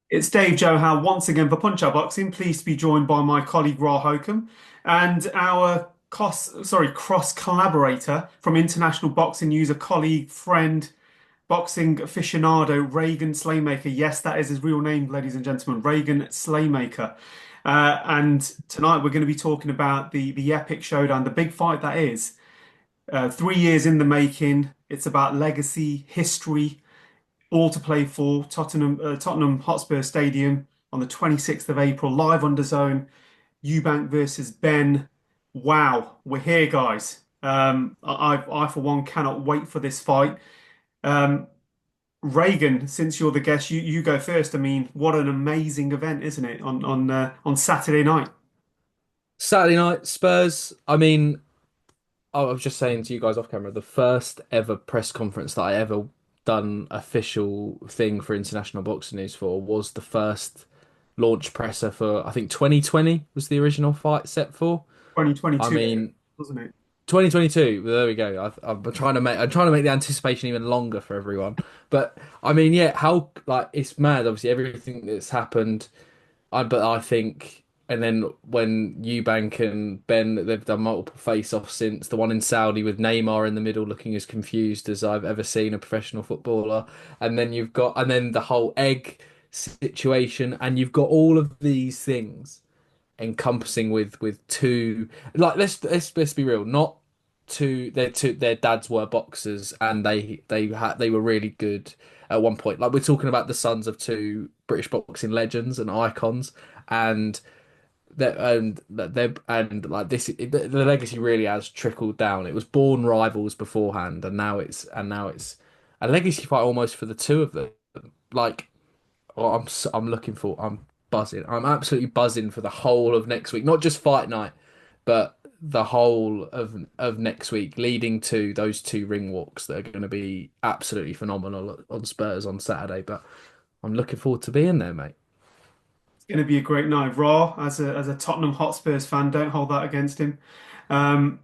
It's Dave Johan once again for Punchout Boxing. Pleased to be joined by my colleague Ra Hokum and our cross collaborator from International Boxing News, a colleague, friend, boxing aficionado, REGAN SLAYMAKER. Yes, that is his real name, ladies and gentlemen, REGAN SLAYMAKER. And tonight we're going to be talking about the epic showdown, the big fight that is. 3 years in the making. It's about legacy, history, all to play for Tottenham Hotspur Stadium on the 26th of April, live on DAZN, Eubank versus Benn. Wow, we're here, guys. I for one cannot wait for this fight. Um, Reagan, since you're the guest, you go first. I mean, what an amazing event, isn't it? On Saturday night. Saturday night, Spurs. I was just saying to you guys off camera, the first ever press conference that I ever done official thing for International Boxing News for was the first launch presser for, I think 2020 was the original fight set for. I 2022, mean, wasn't it? 2022. There we go. I'm trying to make the anticipation even longer for everyone. But yeah, how like it's mad. Obviously, everything that's happened. But I think, and then when Eubank and Benn, they've done multiple face-offs since the one in Saudi with Neymar in the middle looking as confused as I've ever seen a professional footballer. And then the whole egg situation, and you've got all of these things encompassing with two, like let's be real, not two, their dads were boxers and they were really good at one point. Like we're talking about the sons of two British boxing legends and icons, and that they're and like the legacy really has trickled down. It was born rivals beforehand, and now it's a legacy fight almost for the two of them. Like I'm looking for. I'm buzzing. I'm absolutely buzzing for the whole of next week. Not just fight night, but the whole of next week, leading to those two ring walks that are going to be absolutely phenomenal on Spurs on Saturday. But I'm looking forward to being there, mate. It's going to be a great night. Raw, as a Tottenham Hotspurs fan, don't hold that against him. Um,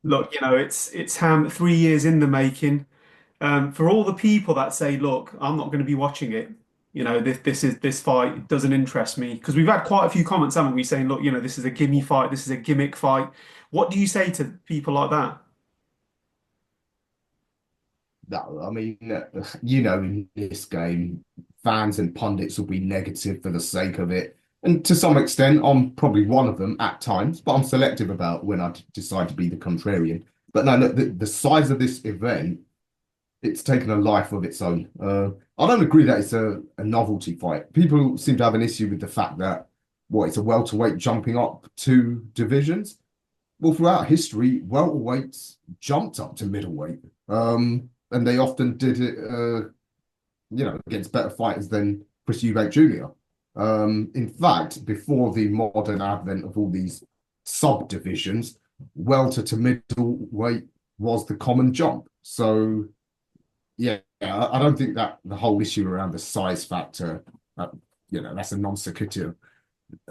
Look, it's Ham 3 years in the making. For all the people that say, "Look, I'm not going to be watching it," this fight doesn't interest me because we've had quite a few comments, haven't we, saying, "Look, this is a gimme fight, this is a gimmick fight." What do you say to people like that? No, I mean, in this game, fans and pundits will be negative for the sake of it. And to some extent, I'm probably one of them at times, but I'm selective about when I decide to be the contrarian. But no, look, the size of this event, it's taken a life of its own. I don't agree that it's a novelty fight. People seem to have an issue with the fact that, it's a welterweight jumping up two divisions. Well, throughout history, welterweights jumped up to middleweight. And they often did it, against better fighters than Chris Eubank Jr. In fact, before the modern advent of all these subdivisions, welter to middleweight was the common jump. So, yeah, I don't think that the whole issue around the size factor, that's a non sequitur.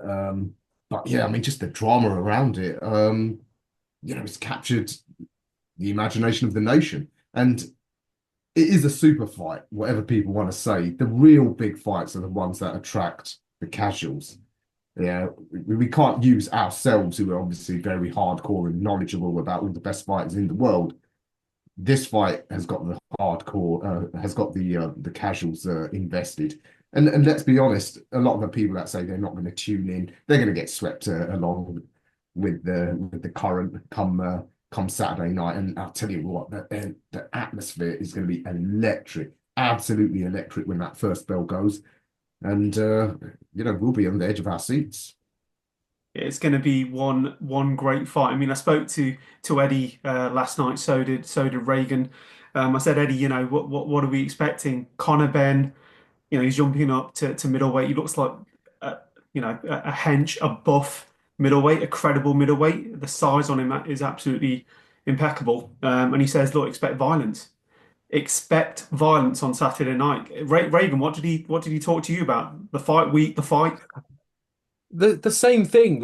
Um, but yeah, I mean, just the drama around it, it's captured the imagination of the nation. And it is a super fight, whatever people want to say. The real big fights are the ones that attract the casuals. Yeah, we can't use ourselves, who are obviously very hardcore and knowledgeable about all the best fighters in the world. This fight has got the hardcore, has got the casuals invested. And let's be honest, a lot of the people that say they're not going to tune in, they're going to get swept along with the current come Saturday night. And I'll tell you what, the atmosphere is going to be electric, absolutely electric when that first bell goes. And we'll be on the edge of our seats. It's going to be one great fight. I mean, I spoke to Eddie last night. So did Reagan. I said, Eddie, what are we expecting? Conor Benn, he's jumping up to middleweight. He looks like a hench, a buff middleweight, a credible middleweight. The size on him is absolutely impeccable. And he says, look, expect violence. Expect violence on Saturday night. Reagan, what did he talk to you about? The fight week, the fight. The same thing,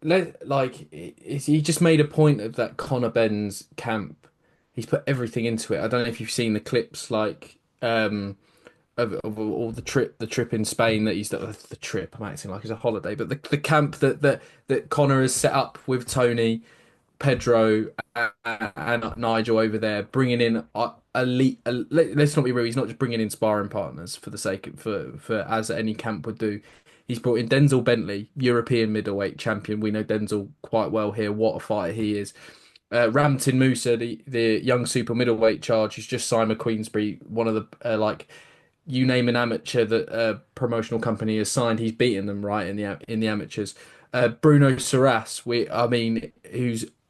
he just made a point of that Conor Benn's camp. He's put everything into it. I don't know if you've seen the clips, of all the trip in Spain that he's the trip. I'm acting like it's a holiday, but the camp that Connor has set up with Tony, Pedro, and Nigel over there, bringing in elite. Let's not be real. He's not just bringing in sparring partners for the sake for as any camp would do. He's brought in Denzel Bentley, European middleweight champion. We know Denzel quite well here. What a fighter he is. Ramtin Musa, the young super middleweight charge, who's just signed with Queensbury, one of the you name an amateur that a promotional company has signed, he's beaten them right in the amateurs. Bruno Saras,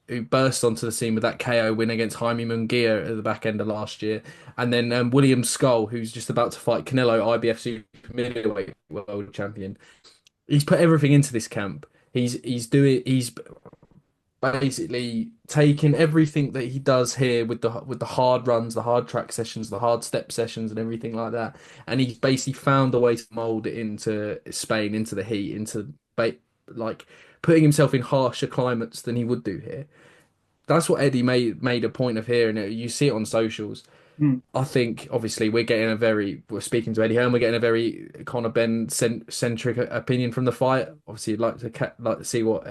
who burst onto the scene with that KO win against Jaime Munguia at the back end of last year, and then William Skull, who's just about to fight Canelo, IBF super middleweight world champion. He's put everything into this camp. He's basically taking everything that he does here with the hard runs, the hard track sessions, the hard step sessions, and everything like that, and he's basically found a way to mold it into Spain, into the heat, like putting himself in harsher climates than he would do here. That's what Eddie made a point of here, and you see it on socials. Mm. I think obviously we're speaking to Eddie Hearn, we're getting a very Conor Benn centric opinion from the fight. Obviously, you'd like to see what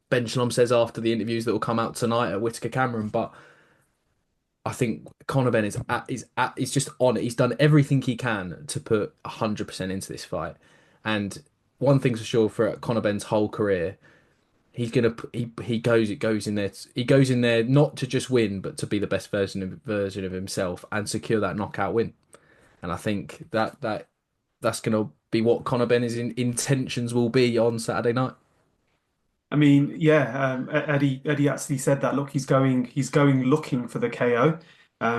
Ben Shalom says after the interviews that will come out tonight at Whitaker Cameron. But I think Conor Benn is just on it. He's done everything he can to put 100% into this fight. And one thing's for sure for Conor Benn's whole career, he goes in there not to just win, but to be the best version of himself and secure that knockout win. And I think that's gonna be what Conor Ben's intentions will be on Saturday night. I mean, yeah, Eddie actually said that. Look, he's going looking for the KO.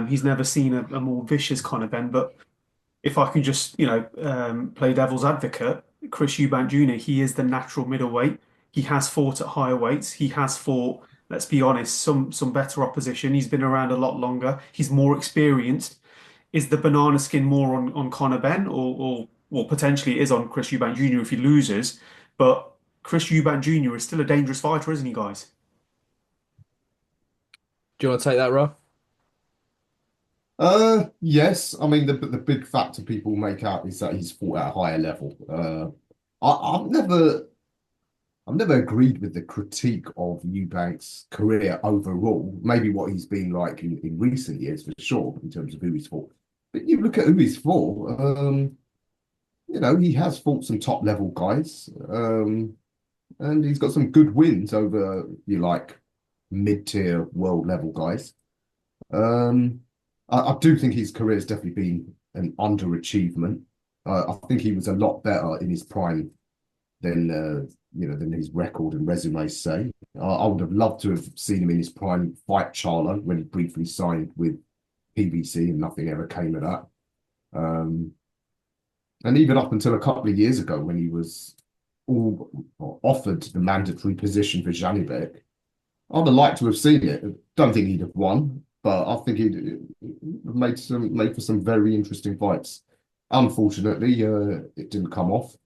He's never seen a more vicious Conor Ben. But if I can just, play devil's advocate, Chris Eubank Jr., he is the natural middleweight. He has fought at higher weights. He has fought, let's be honest, some better opposition. He's been around a lot longer. He's more experienced. Is the banana skin more on Conor Ben, or potentially it is on Chris Eubank Jr. if he loses? But Chris Eubank Jr. is still a dangerous fighter, isn't he, guys? Do you want to take that, Rob? Yes. I mean, the big factor people make out is that he's fought at a higher level. I've never agreed with the critique of Eubank's career overall. Maybe what he's been like in recent years, for sure, in terms of who he's fought. But you look at who he's fought. He has fought some top level guys. And he's got some good wins over you like mid-tier world level guys. Um, I do think his career has definitely been an underachievement. I think he was a lot better in his prime than his record and resume say. I would have loved to have seen him in his prime fight Charlo when he briefly signed with PBC and nothing ever came of that. Um, and even up until a couple of years ago when he was all offered the mandatory position for Janibek, I'd have liked to have seen it. Don't think he'd have won, but I think he'd made for some very interesting fights. Unfortunately, it didn't come off.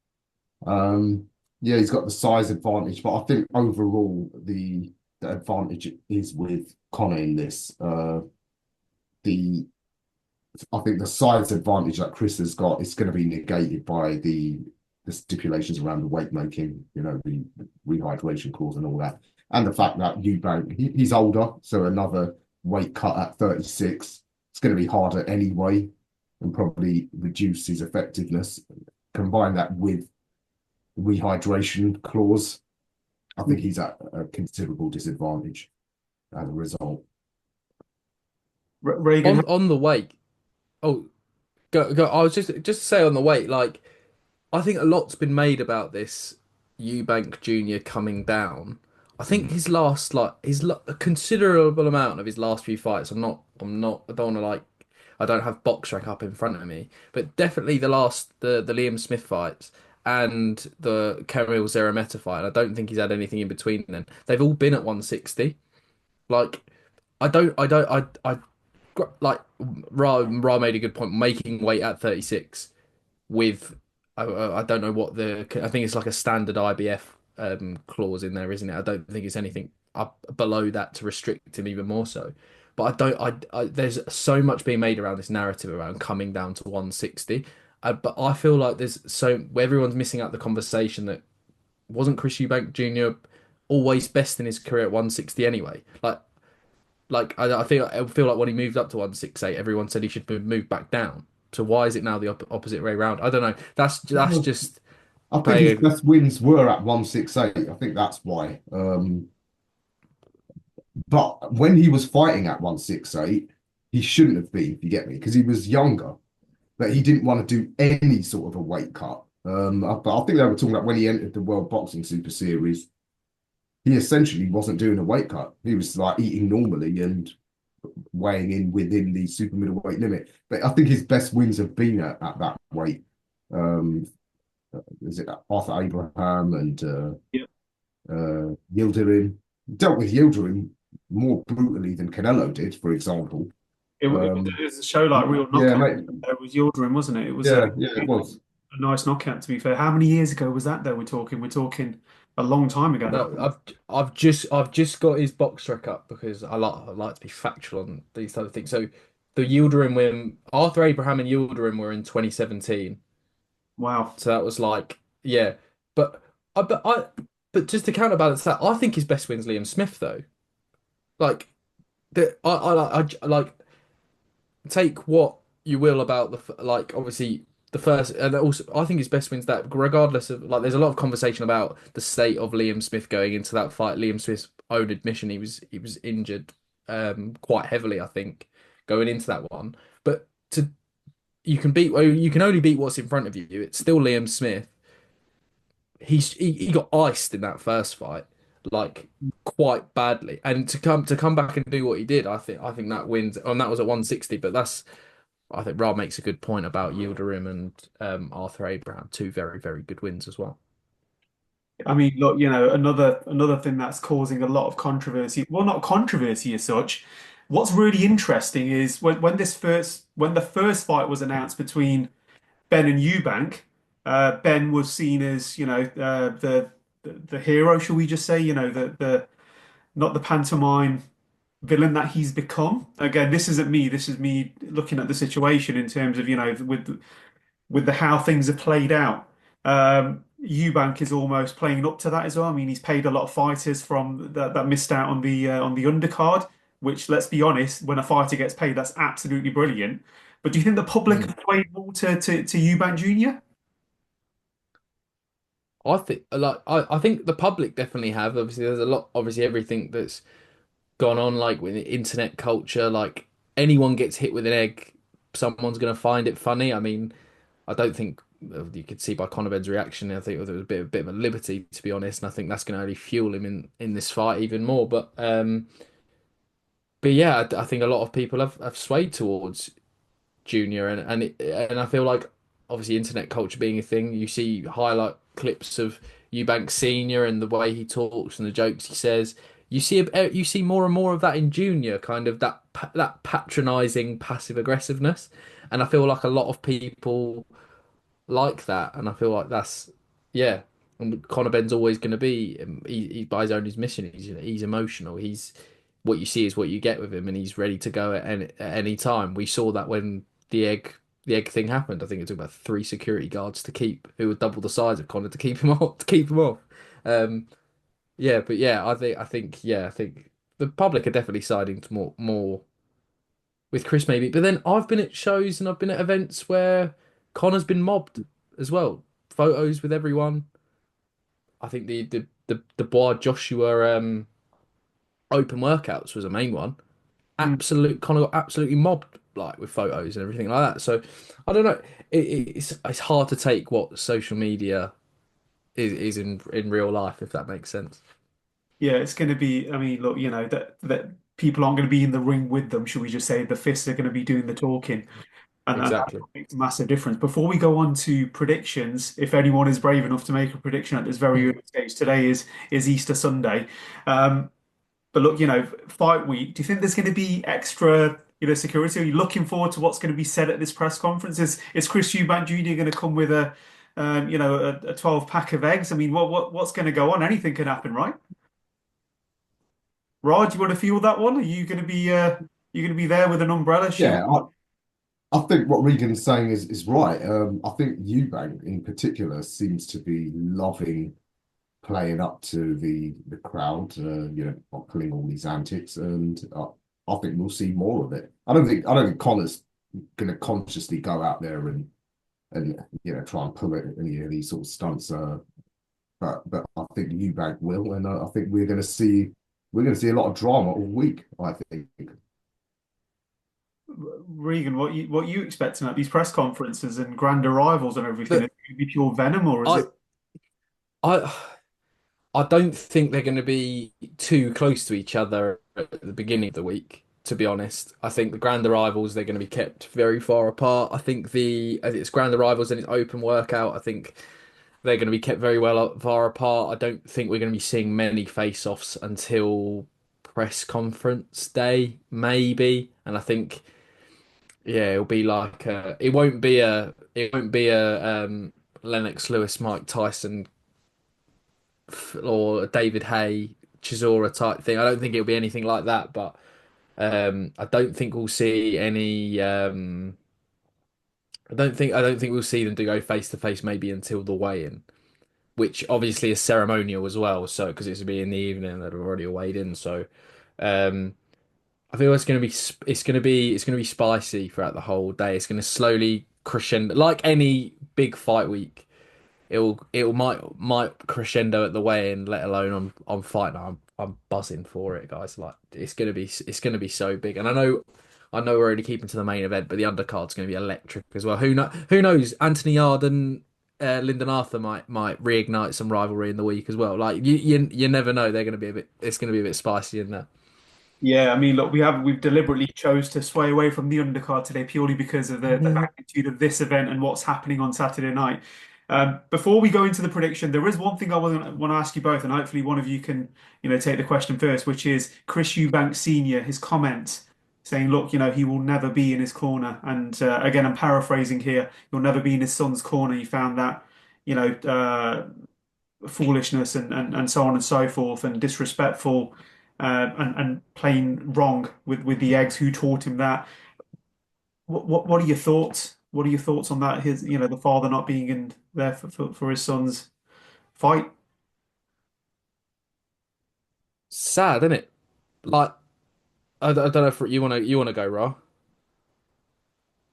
Yeah, he's got the size advantage, but I think overall the advantage is with Conor in this. The I think the size advantage that Chris has got is going to be negated by the stipulations around the weight making, the rehydration clause and all that, and the fact that Eubank he's older, so another weight cut at 36, it's going to be harder anyway, and probably reduce his effectiveness. Combine that with rehydration clause, I think he's at a considerable disadvantage as a result. Reagan, On the weight. Oh, go. I was just to say on the weight, like I think a lot's been made about this Eubank Jr. coming down. I think a considerable amount of his last few fights. I don't want to I don't have box track up in front of me, but definitely the Liam Smith fights and the Kamil Zerameta fight. I don't think he's had anything in between then. They've all been at 160. Like I like Ra made a good point making weight at 36 with I don't know what I think it's like a standard IBF clause in there, isn't it? I don't think it's anything up below that to restrict him even more so. but I don't. There's so much being made around this narrative around coming down to 160. But I feel like there's so everyone's missing out the conversation that wasn't Chris Eubank Jr. always best in his career at 160 anyway. I feel like when he moved up to 168, everyone said he should move back down. So why is it now the opposite way around? I don't know. That's Well, just I think his playing. best wins were at 168. I think that's why. But when he was fighting at 168, he shouldn't have been, if you get me, because he was younger, but he didn't want to do any sort of a weight cut. But I think they were talking about when he entered the World Boxing Super Series, he essentially wasn't doing a weight cut. He was like eating normally and weighing in within the super middleweight limit. But I think his best wins have been at that weight. Um, is it Arthur Abraham and Yeah. Yildirim? Dealt with Yildirim more brutally than Canelo did, for example. It was a show like Real Yeah, Knockout. mate. It was Yildirim, wasn't it? It was Yeah, it was. a nice knockout, to be fair. How many years ago was that, though? We're talking a long time ago No, now. I've just got his box rec up because I like to be factual on these type of things. So the Yildirim win, Arthur Abraham and Yildirim were in 2017. Wow. So that was like, yeah. But I but I but just to counterbalance that, I think his best win's Liam Smith though. Like I like take what you will about like obviously the first, and also I think his best wins that regardless of like there's a lot of conversation about the state of Liam Smith going into that fight. Liam Smith's own admission he was injured quite heavily I think going into that one, but to you can only beat what's in front of you. It's still Liam Smith. He got iced in that first fight like quite badly, and to come back and do what he did, I think that wins, and that was at 160. But I think Rob makes a good point about Yildirim and Arthur Abraham, two very, very good wins as well. I mean, look, another thing that's causing a lot of controversy. Well, not controversy as such. What's really interesting is when the first fight was announced between Benn and Eubank, Benn was seen as, the hero, shall we just say, the not the pantomime villain that he's become. Again, this isn't me. This is me looking at the situation in terms of, with the how things are played out. Eubank is almost playing up to that as well. I mean, he's paid a lot of fighters from that missed out on the undercard, which, let's be honest, when a fighter gets paid, that's absolutely brilliant. But do you think the public Mm. have played more to Eubank Jr.? I think the public definitely have. Obviously, there's a lot. Obviously, everything that's gone on, like with the internet culture, like anyone gets hit with an egg, someone's gonna find it funny. I mean, I don't think you could see by Conor Benn's reaction. I think there was a bit of a liberty, to be honest, and I think that's going to only fuel him in this fight even more. But yeah, I think a lot of people have swayed towards Junior, and I feel like obviously internet culture being a thing, you see highlight clips of Eubank Senior and the way he talks and the jokes he says. You see more and more of that in Junior, kind of that patronizing passive aggressiveness, and I feel like a lot of people like that, and I feel like that's yeah. And Conor Benn's always going to be he by his own his mission. He's emotional. He's what you see is what you get with him, and he's ready to go at any time. We saw that when the egg thing happened. I think it took about three security guards to keep who were double the size of Conor to keep him off. To keep him off. Um, yeah, but yeah, I think the public are definitely siding to more with Chris maybe. But then I've been at shows and I've been at events where Connor's been mobbed as well. Photos with everyone. I think the Bois Joshua open workouts was a main one. Mm. Connor got absolutely mobbed like with photos and everything like that. So I don't know. It's hard to take what social media is in real life if that makes sense. Yeah, it's going to be. I mean, look, that people aren't going to be in the ring with them. Should we just say the fists are going to be doing the talking? And that Exactly. makes a massive difference. Before we go on to predictions, if anyone is brave enough to make a prediction at this very early stage, today is Easter Sunday. Um, but look, fight week. Do you think there's going to be extra, security? Are you looking forward to what's going to be said at this press conference? Is Chris Eubank Jr. going to come with a 12 pack of eggs? I mean, what's going to go on? Anything can happen, right? Rod, do you want to feel that one? Are you going to be? You're going to be there with an umbrella shield. Yeah, I think what Regan's saying is right. I think Eubank in particular seems to be loving playing up to the crowd, pulling all these antics, and I think we'll see more of it. I don't think Connor's going to consciously go out there and try and pull any of these sort of stunts. But I think Eubank will, and I think we're going to see a lot of drama all week. I think. Regan, what you expecting at these press conferences and grand arrivals and everything? Is But it going to be pure venom, or is I it? I I don't think they're going to be too close to each other at the beginning of the week, to be honest. I think the grand arrivals they're going to be kept very far apart. I think as it's grand arrivals and it's open workout, I think they're going to be kept very far apart. I don't think we're going to be seeing many face-offs until press conference day, maybe. And I think yeah, it'll be like it won't be a Lennox Lewis, Mike Tyson or a David Hay, Chisora type thing. I don't think it'll be anything like that, but I don't think we'll see any. I don't think we'll see them to go face to face maybe until the weigh-in, which obviously is ceremonial as well. So because it's be in the evening, they've already weighed in. So um, I feel it's gonna be spicy throughout the whole day. It's gonna slowly crescendo like any big fight week. It might crescendo at the weigh-in, let alone on fight night. I'm buzzing for it, guys. Like it's gonna be so big, and I know we're only keeping to the main event, but the undercard's gonna be electric as well. Who knows? Anthony Yard and Lyndon Arthur might reignite some rivalry in the week as well. Like you never know. They're gonna be a bit. It's gonna be a bit spicy in there. Yeah, I mean, look, we've deliberately chose to sway away from the undercard today purely because of the magnitude of this event and what's happening on Saturday night. Before we go into the prediction, there is one thing I want to ask you both, and hopefully one of you can, take the question first, which is Chris Eubank Senior, his comment saying, look, he will never be in his corner. And again, I'm paraphrasing here, he'll never be in his son's corner. He found that, foolishness and so on and so forth and disrespectful and plain wrong with the eggs. Who taught him that? What are your thoughts? What are your thoughts on that? The father not being in there for his son's fight. Sad, isn't it? Like I don't know if you wanna go, Raw.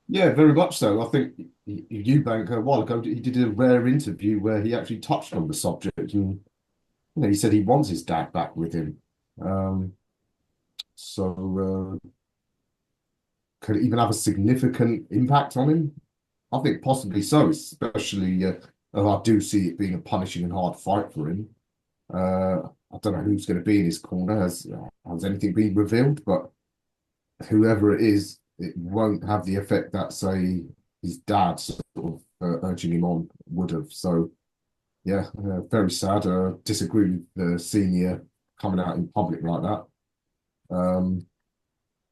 Yeah, very much so. I think Eubank a while ago he did a rare interview where he actually touched on the subject, and he said he wants his dad back with him. Um, so could it even have a significant impact on him? I think possibly so, especially I do see it being a punishing and hard fight for him. I don't know who's going to be in his corner. Has anything been revealed? But whoever it is, it won't have the effect that, say, his dad sort of urging him on would have. So, yeah, very sad. Disagree with the senior coming out in public like that. Um,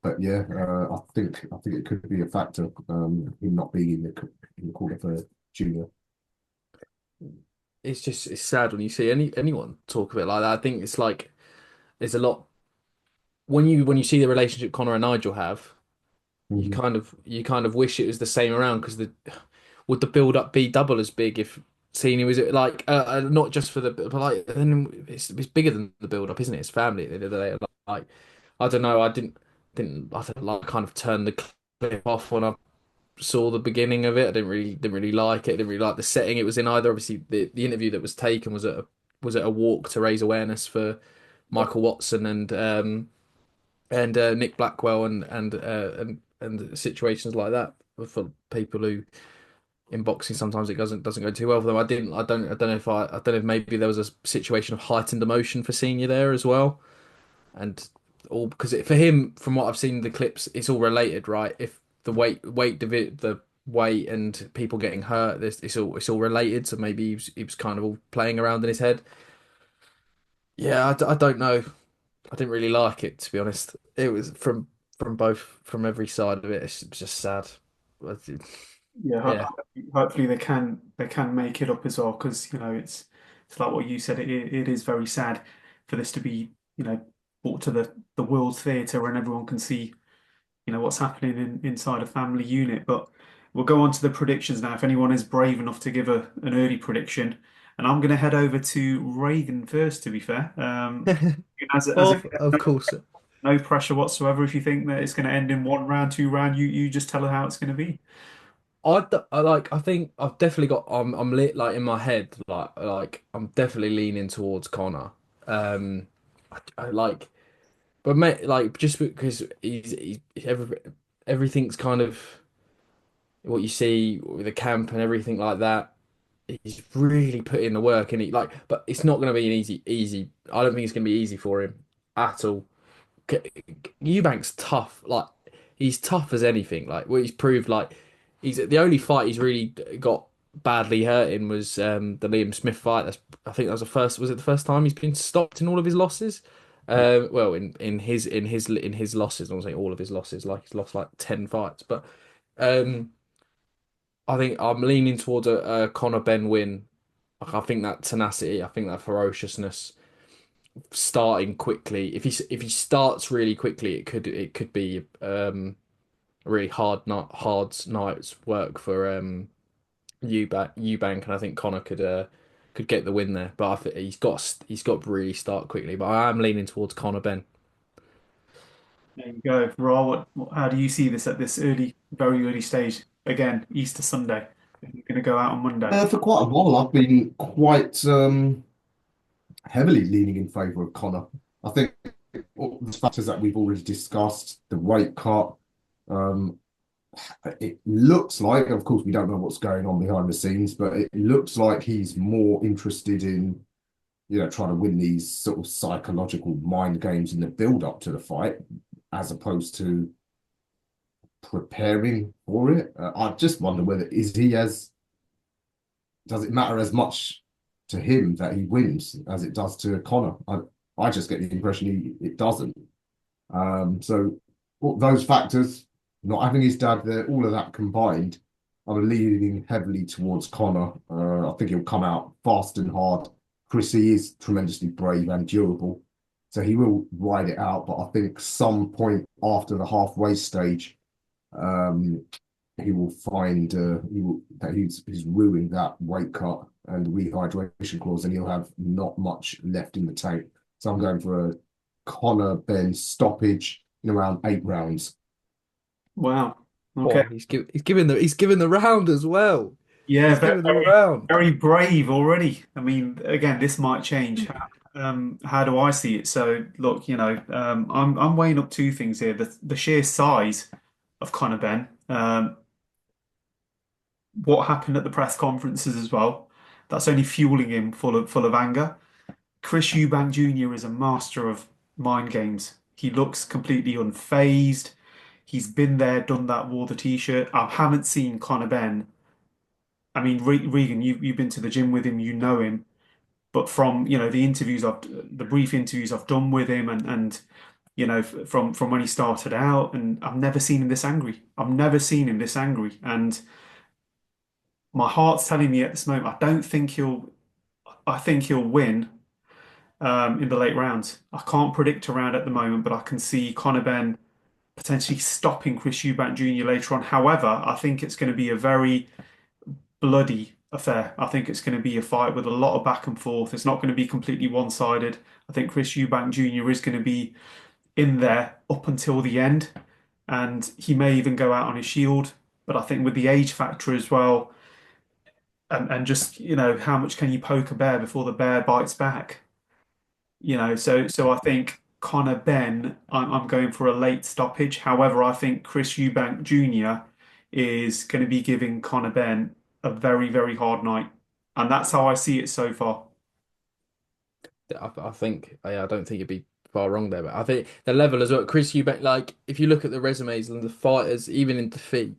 but yeah, I think it could be a factor, him not being in the corner for junior. It's sad when you see anyone talk of it like that. I think it's like there's a lot when you see the relationship Connor and Nigel have. You Mhm. kind of you kind of wish it was the same around because would the build up be double as big if Cena was like not just for the but like then it's bigger than the build up, isn't it? It's family at the end of the day. Like I don't know. I don't like kind of turn the clip off when I saw the beginning of it. I didn't really like it. I didn't really like the setting it was in either. Obviously, the interview that was taken was at a walk to raise awareness for Michael Watson and Nick Blackwell and situations like that for people who in boxing sometimes it doesn't go too well for them. I don't know if maybe there was a situation of heightened emotion for Senior there as well, and all because for him from what I've seen in the clips it's all related, right? If the the weight and people getting hurt, it's all related. So maybe he was kind of all playing around in his head. Yeah, I don't know. I didn't really like it, to be honest. It was from every side of it. It's just sad. But Yeah, yeah, hopefully they can make it up as well because it's like what you said. It is very sad for this to be brought to the world theatre and everyone can see what's happening inside a family unit. But we'll go on to the predictions now. If anyone is brave enough to give an early prediction, and I'm going to head over to Reagan first. To be fair, as a Of course. no pressure whatsoever. If you think that it's going to end in one round, two round, you just tell her how it's going to be. I think I've definitely got I'm lit like in my head I'm definitely leaning towards Connor. Um I like but mate like just because everything's kind of what you see with the camp and everything like that. He's really put in the work and he like but it's not going to be an easy. I don't think it's going to be easy for him at all. Eubank's tough. Like he's tough as anything. Like what he's proved. Like he's the only fight he's really got badly hurt in was the Liam Smith fight. I think that was the first. Was it the first time he's been stopped in all of his losses? Yeah. Well, in his losses, I'm not saying all of his losses. Like he's lost like 10 fights, but um, I think I'm leaning towards a Conor Benn win. Like, I think that tenacity, I think that ferociousness starting quickly. If he starts really quickly, it could be a really hard night's work for Eubank, and I think Connor could get the win there. But I think he's got to really start quickly. But I am leaning towards Connor Ben. There you go, Raw. How do you see this at this very early stage? Again, Easter Sunday. You're going to go out on Monday. For quite a while, I've been quite heavily leaning in favour of Connor. I think all the factors that we've already discussed, the weight cut, um, it looks like, of course, we don't know what's going on behind the scenes, but it looks like he's more interested in, trying to win these sort of psychological mind games in the build up to the fight, as opposed to preparing for it. I just wonder whether is he as does it matter as much to him that he wins as it does to Connor? I just get the impression it doesn't. So all those factors, not having his dad there, all of that combined, I'm leaning heavily towards Connor. I think he'll come out fast and hard. Chrissy is tremendously brave and durable, so he will ride it out. But I think some point after the halfway stage, um, he will find that he's ruined that weight cut and rehydration clause, and he'll have not much left in the tank. So I'm going for a Connor Ben stoppage in around 8 rounds. Wow. Okay. Oh, he's given the round as well. Yeah, He's very, given the round. very brave already. I mean, again, this might change. How do I see it? So, look, I'm weighing up two things here. The sheer size of Conor Ben, what happened at the press conferences as well. That's only fueling him full of anger. Chris Eubank Jr. is a master of mind games. He looks completely unfazed. He's been there, done that, wore the t-shirt. I haven't seen Conor Ben. I mean, Regan, you've been to the gym with him, you know him. But from the brief interviews I've done with him, and from when he started out, and I've never seen him this angry. I've never seen him this angry, and my heart's telling me at this moment I don't think he'll. I think he'll win in the late rounds. I can't predict a round at the moment, but I can see Conor Ben potentially stopping Chris Eubank Jr. later on. However, I think it's going to be a very bloody affair. I think it's going to be a fight with a lot of back and forth. It's not going to be completely one-sided. I think Chris Eubank Jr. is going to be in there up until the end, and he may even go out on his shield. But I think with the age factor as well, and just how much can you poke a bear before the bear bites back? So I think Conor Ben, I'm going for a late stoppage. However, I think Chris Eubank Jr. is going to be giving Conor Ben a very, very hard night. And that's how I see it so far. I think I don't think you'd be far wrong there, but I think the level as well. Chris Eubank, like if you look at the resumes and the fighters, even in defeat,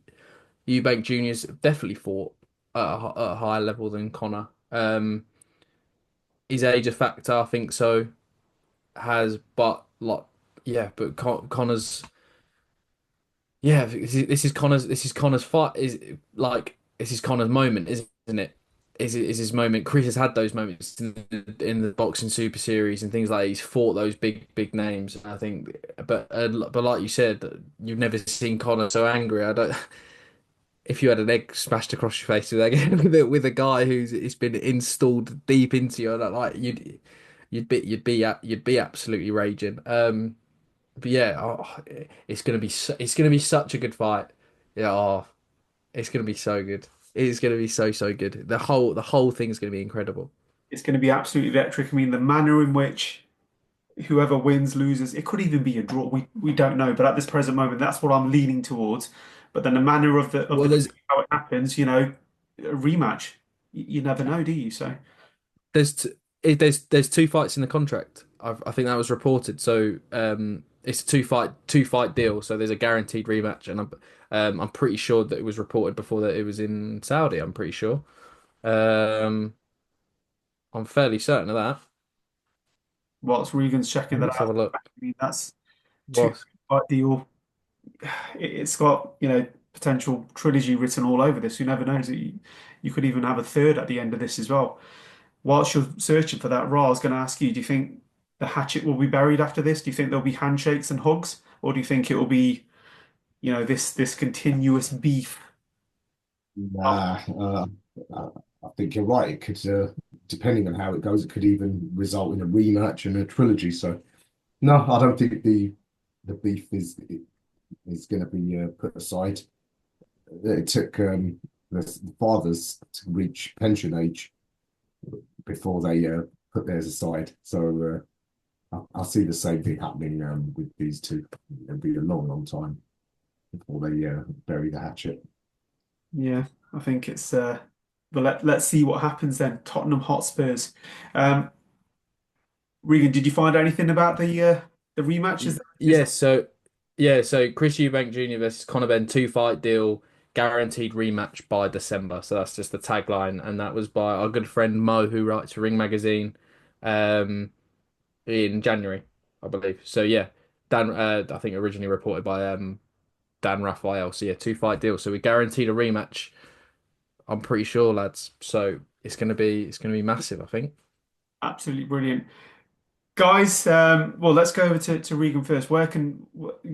Eubank Junior's definitely fought at a higher level than Connor. His age a factor, I think so. Has but like yeah, but Connor's this is Connor's fight is like this is Connor's moment, isn't it? is his moment. Chris has had those moments in the boxing super series and things like that. He's fought those big names. I think, but like you said, you've never seen Conor so angry. I don't. If you had an egg smashed across your face with again with a guy who's it's been installed deep into you, like you'd be absolutely raging. But yeah, it's gonna be such a good fight. Yeah, it's gonna be so good. It's gonna be so good. The whole thing's gonna be incredible. It's going to be absolutely electric. I mean, the manner in which whoever wins loses, it could even be a draw. We don't know, but at this present moment, that's what I'm leaning towards. But then the manner of Well, the how it happens, a rematch. You never know, do you? So there's t there's two fights in the contract. I think that was reported. So it's a two fight deal. So there's a guaranteed rematch, and I'm pretty sure that it was reported before that it was in Saudi. I'm pretty sure. Um, I'm fairly certain of that. whilst Regan's checking that Let's have out, a look. I mean that's two What? fight deal. It's got, potential trilogy written all over this. Who never knows that you could even have a third at the end of this as well. Whilst you're searching for that, Ra, I was going to ask you, do you think the hatchet will be buried after this? Do you think there'll be handshakes and hugs? Or do you think it will be, this continuous beef? Nah, I I think you're right. It could, depending on how it goes, it could even result in a rematch and a trilogy. So no, I don't think the beef is going to be put aside. It took the fathers to reach pension age before they put theirs aside. So I see the same thing happening with these two. It'll be a long time before they bury the hatchet. Yeah, I think it's but let's see what happens then. Tottenham Hotspurs. Um, Regan, did you find out anything about the rematch? Is Yeah, so yeah, so Chris Eubank Jr. versus Conor Benn two fight deal, guaranteed rematch by December. So that's just the tagline, and that was by our good friend Mo, who writes for Ring Magazine, um, in January, I believe. So yeah, Dan, I think originally reported by Dan Raphael. So yeah, two fight deal. So we guaranteed a rematch. I'm pretty sure, lads. So it's gonna be massive. I think. absolutely brilliant. Guys, well, let's go over to Regan first.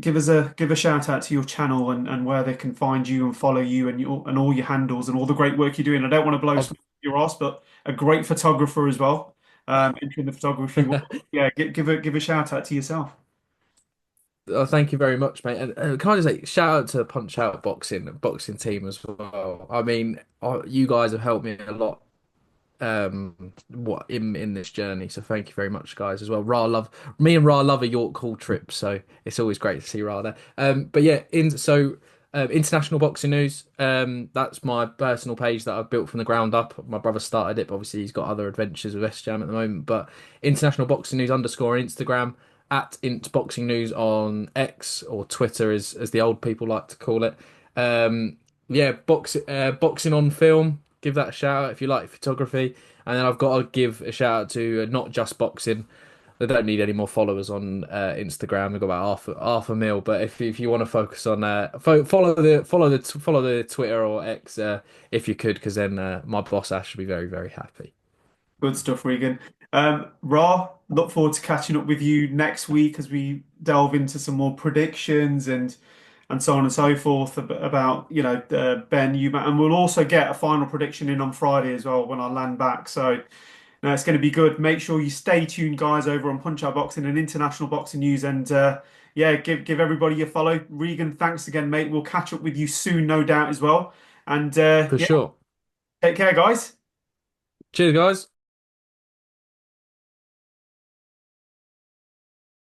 Give a shout out to your channel and where they can find you and follow you and all your handles and all the great work you're doing. I don't want to blow I've smoke up your ass, but a great photographer as well. Entering the photography world. Yeah, give a shout out to yourself. Oh, thank you very much, mate. And can I just say, shout out to the Punchout boxing team as well. I mean, you guys have helped me a lot what in this journey. So thank you very much, guys, as well. Me and Ra love a York Hall trip, so it's always great to see Ra there. But yeah, international boxing news. That's my personal page that I've built from the ground up. My brother started it, but obviously he's got other adventures with SJam at the moment. But international boxing news underscore on Instagram at Int Boxing News on X or Twitter as the old people like to call it. Yeah, boxing on film. Give that a shout out if you like photography. And then I've got to give a shout out to Not Just Boxing. They don't need any more followers on Instagram. They've got about half a mil. But if you want to focus on follow the Twitter or X if you could, because then my boss Ash will be very happy. Good stuff, Regan. Ra, look forward to catching up with you next week as we delve into some more predictions and so on and so forth about Ben Eubank, and we'll also get a final prediction in on Friday as well when I land back. So no, it's going to be good. Make sure you stay tuned, guys, over on Punch Out Boxing and International Boxing News, and yeah, give everybody a follow. Regan, thanks again, mate. We'll catch up with you soon, no doubt as well. And For yeah, sure. take care, guys. Cheers, guys.